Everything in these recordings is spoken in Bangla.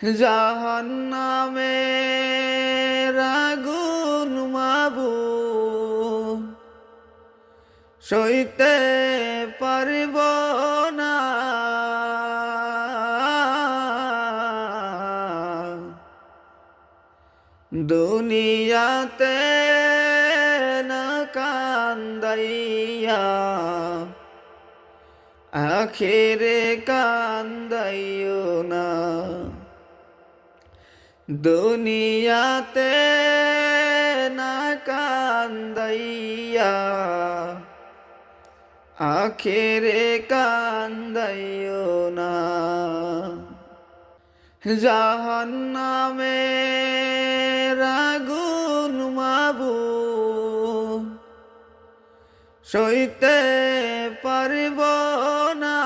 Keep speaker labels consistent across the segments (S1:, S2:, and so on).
S1: জাহান্নামের আগুন মাবুদ সইতে পারব না। দুনিয়াতে না কান্দাইয়া আখিরে কান্দাইও না। দুনিয়াতে না কান্দাইয়া আখিরে কান্দাইও না। জাহান্নামের আগুন মাবুদ সইতে পারব না।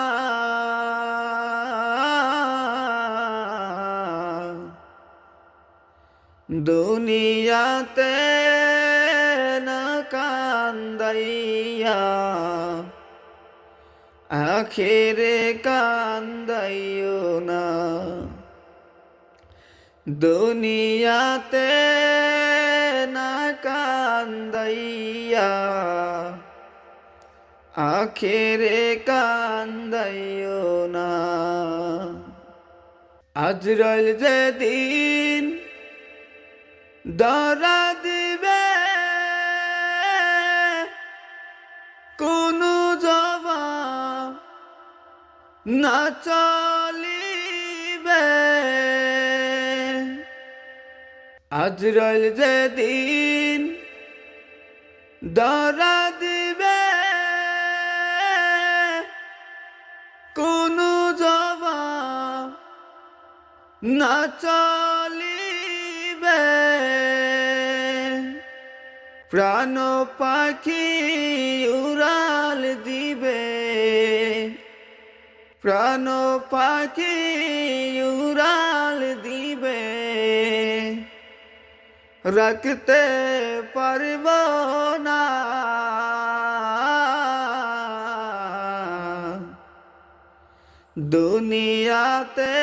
S1: দুনিয়াতে না কান্দাইয়া আখিরে কান্দাইও না। দুনিয়াতে না কান্দাইয়া আখিরে কান্দাইও না। আজরাইল যেদিন ধরা দিবে কোনো জবাব না চলিবে। আজরাইল যেদিন ধরা দিবে কোনো জবাব না চলিবে। প্রাণ পাখি উড়াল দিবে, প্রাণ পাখি উড়াল দিবে, রাখতে পারব না। দুনিয়াতে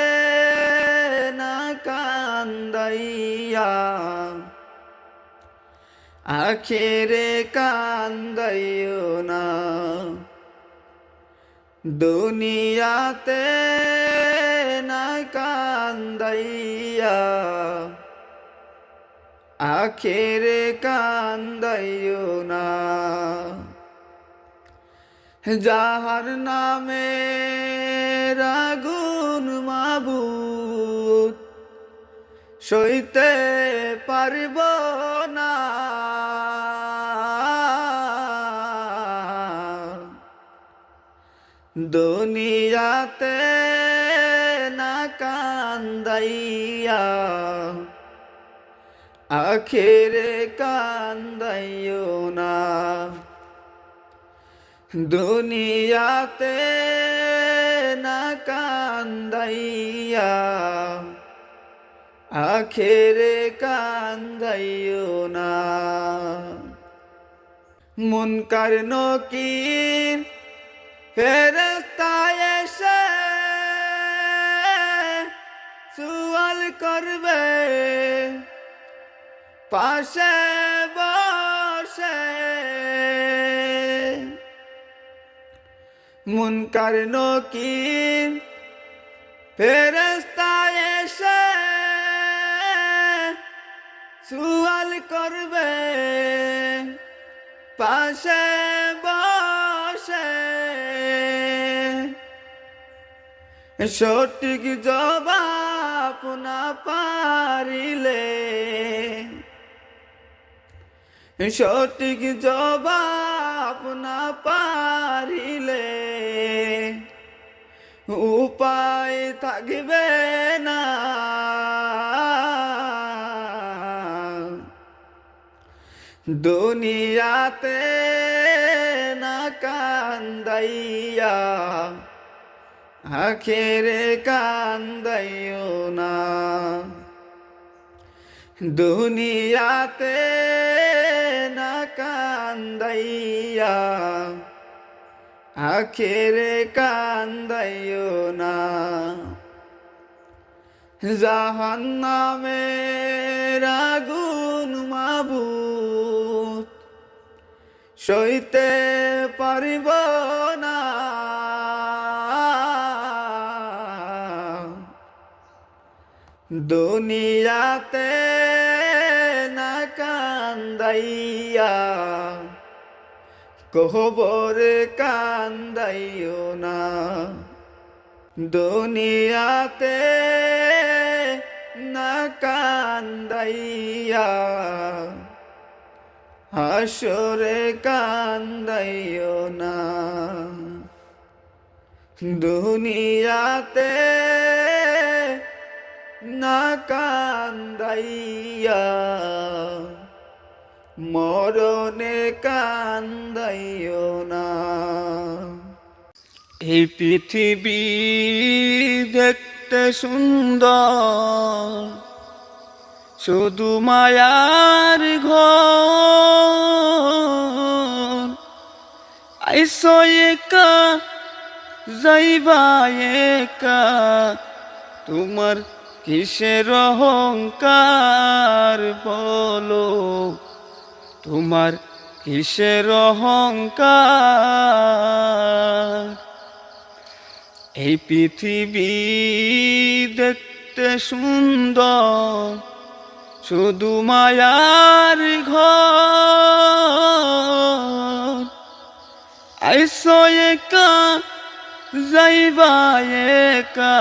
S1: না কান্দাইয়া আখিরে কান্দাইও না। দুনিয়াতে না কান্দাইয়া আখিরে কান্দাইও না। যাহার নামে আগুন মাবুদ সইতে পারব না। দুনিয়াতে না কান্দাইয়া আখিরে কান্দাইও না। দুনিয়াতে না কান্দাইয়া আখিরে কান্দাইও না। মুনকার নকির ফেরেশতা এসে সুয়াল করবে পাশে বসে। মুনকার নকির ফেরেশতা এসে সুয়াল করবে পাশে বসে। সঠিক জবাব না পারিলে, সঠিক জবাব না পারিলে উপায় থাকবে না। দুনিয়াতে না কান্দাইয়া আখিরে কান্দাইও না। দুনিয়াতে না কান্দাইয়া আখিরে কান্দাইও না। জাহান্নামের আগুন মাবুদ সইতে পারিব না। দুনিয়াতে না কান্দাইয়া কবরে কান্দাইও না। দুনিয়াতে না কান্দাইয়া হাসরে কান্দাইও না। দুনিয়াতে না কান্দাইয়া মরণে কান্দাইও না। এই পৃথিবী দেখতে সুন্দর, শুধু মায়ার ঘর। আইসো একা যাইবা একা, তোমার কিসের অহংকার বলো, তোমার কিসের অহংকার। এই পৃথিবী দেখতে সুন্দর, শুধু মায়ার ঘর। আইসো একা যাইবা একা,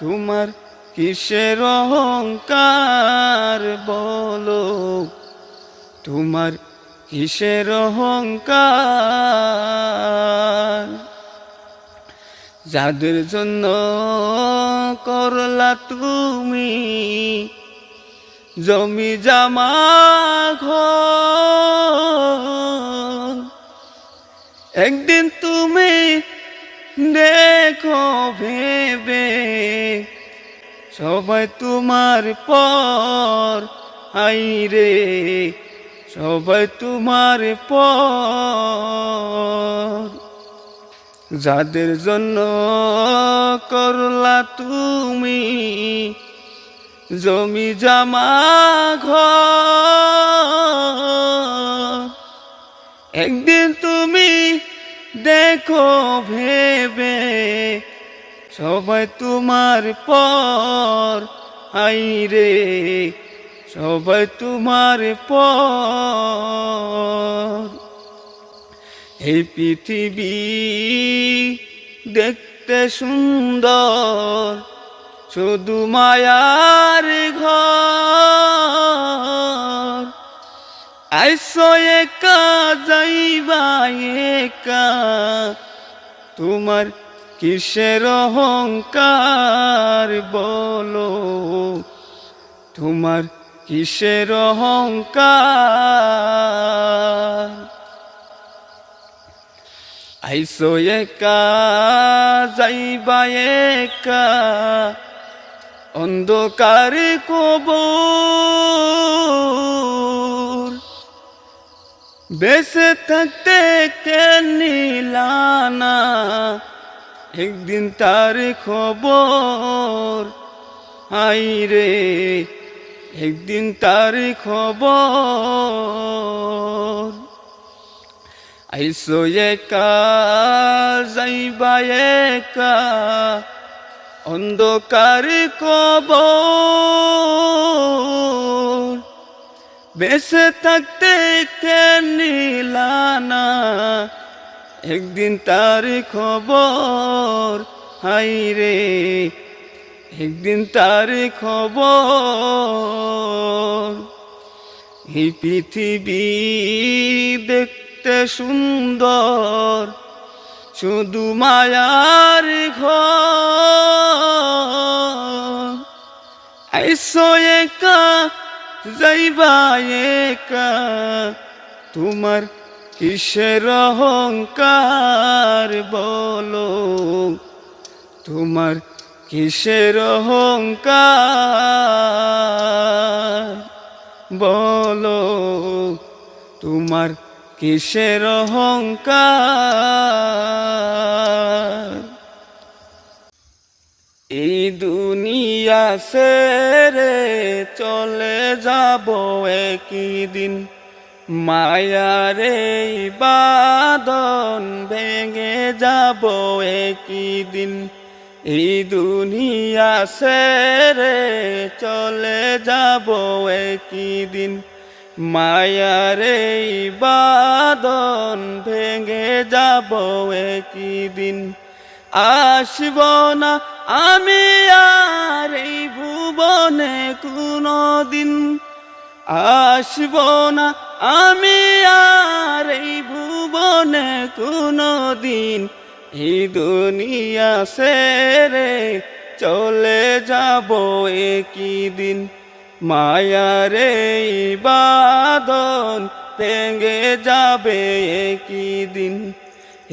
S1: তোমার কিসের অহংকার বলো, তোমার কিসের অহংকার। যাদের জন্য করলা তুমি জমি জামা ঘর, একদিন তুমি দেখো ভেবে সবাই তোমার পর। আইরে সবাই তোমার পর। যাদের জন্য করলা তুমি জমি জামা ঘর, একদিন তুমি দেখো ভেবে সবাই তোমার পর। আইরে সবাই তোমার পর। এই পৃথিবী দেখতে সুন্দর, শুধু মায়ার ঘর। আইসো একা যাইবা একা, তোমার কিসের অহংকার বলো, তোমার কিসের অহংকার। আইসো একা যাইবা একা, অন্ধকার কবর। বেঁচে থাকতে কে নিলানা, একদিন তার খবর। আইরে একদিন তার খবর। আইসো একা যাইবা একা, অন্ধকার কবর। বেঁচে থাকতে কে নিলানা, একদিন তার খবর। হাইরে একদিন তার খবর। এই পৃথিবী দেখতে সুন্দর, শুধু মায়ার ঘর। আইসো একা যাইবা একা, তোমার কিসের অহংকার বলো, তোমার কিসের অহংকার বলো, তোমার কিসের অহংকার। এই দুনিয়া দুনিয়া ছেড়ে চলে যাব একই দিন, মায়ার এই বাঁধন ভেঙে যাব একই দিন। এই দুনিয়া ছেড়ে চলে যাব একই দিন, মায়ার এই বাঁধন ভেঙে যাব একই দিন। আসব না আমি আর এই ভুবনে কোনো দিন, আসব না আমি আর এই ভুবনে কোনো দিন। এই দুনিয়া ছেড়ে চলে যাব একই দিন, মায়ার এই বাঁধন ভেঙে যাবে একই দিন।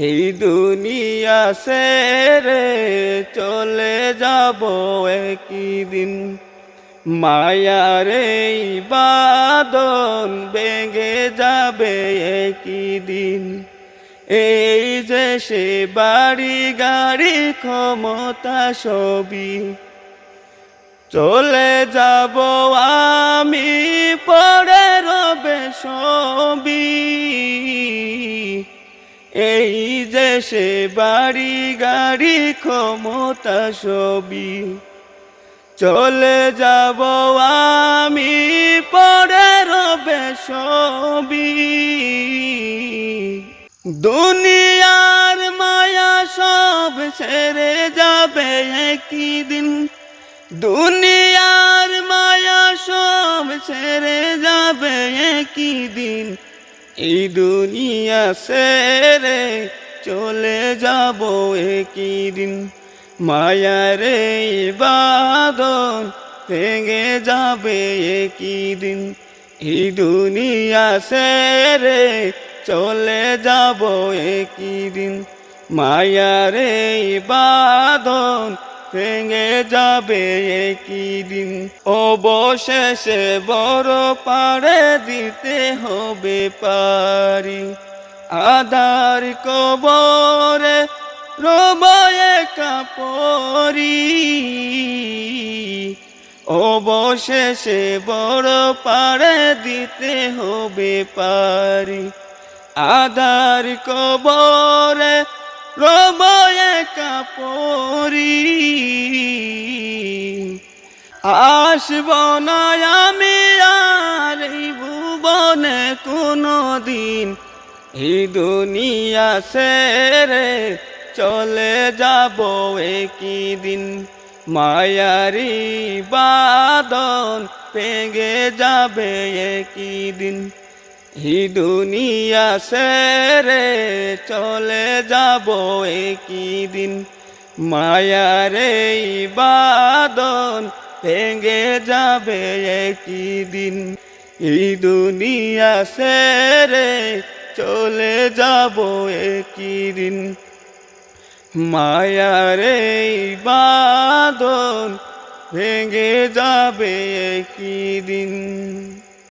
S1: এই দুনিয়া ছেড়ে চলে যাব একই দিন, মায়ার এই বাঁধন ভেঙে যাবে একই দিন। এই যে সে বাড়ি গাড়ি ক্ষমতা সবই চলে যাব আমি, পড়ে রবে সবই। এই যে সে বাড়ি গাড়ি ক্ষমতা সবই চলে যাব আমি, পড়ে রবে সবই। দুনিয়ার মায়া সব ছেড়ে যাবে একই দিন, দুনিয়ার মায়া সব ছেড়ে যাবে একই দিন। এই দুনিয়া ছেড়ে চলে যাব একই দিন, মায়ার এই বাঁধন ভেঙে যাবে একই দিন। এই দুনিয়া ছেড়ে চলে যাব একই দিন, মায়ার এই বাঁধন ভেঙে যাবে একই দিন। অবশেষে বড় পাড়ে দিতে হবে পারি, আধার কবরে রব একা পরি। অবশেষে বড় পাড়ে দিতে হবে পারি, আধার কবরে রব একা পরি। আসব না আমি আর এই ভুবনে কোনো দিন, এই দুনিয়া ছেড়ে চলে যাব একই দিন, মায়ারি বাঁধন ভেঙে যাবে একই দিন। এই দুনিয়া ছেড়ে চলে যাব একই দিন, মায়ার এই বাঁধন ভেঙে যাবে একই দিন। এই দুনিয়া ছেড়ে চলে যাব একই দিন, মায়ার এই বাঁধন ভেঙে যাবে একই দিন।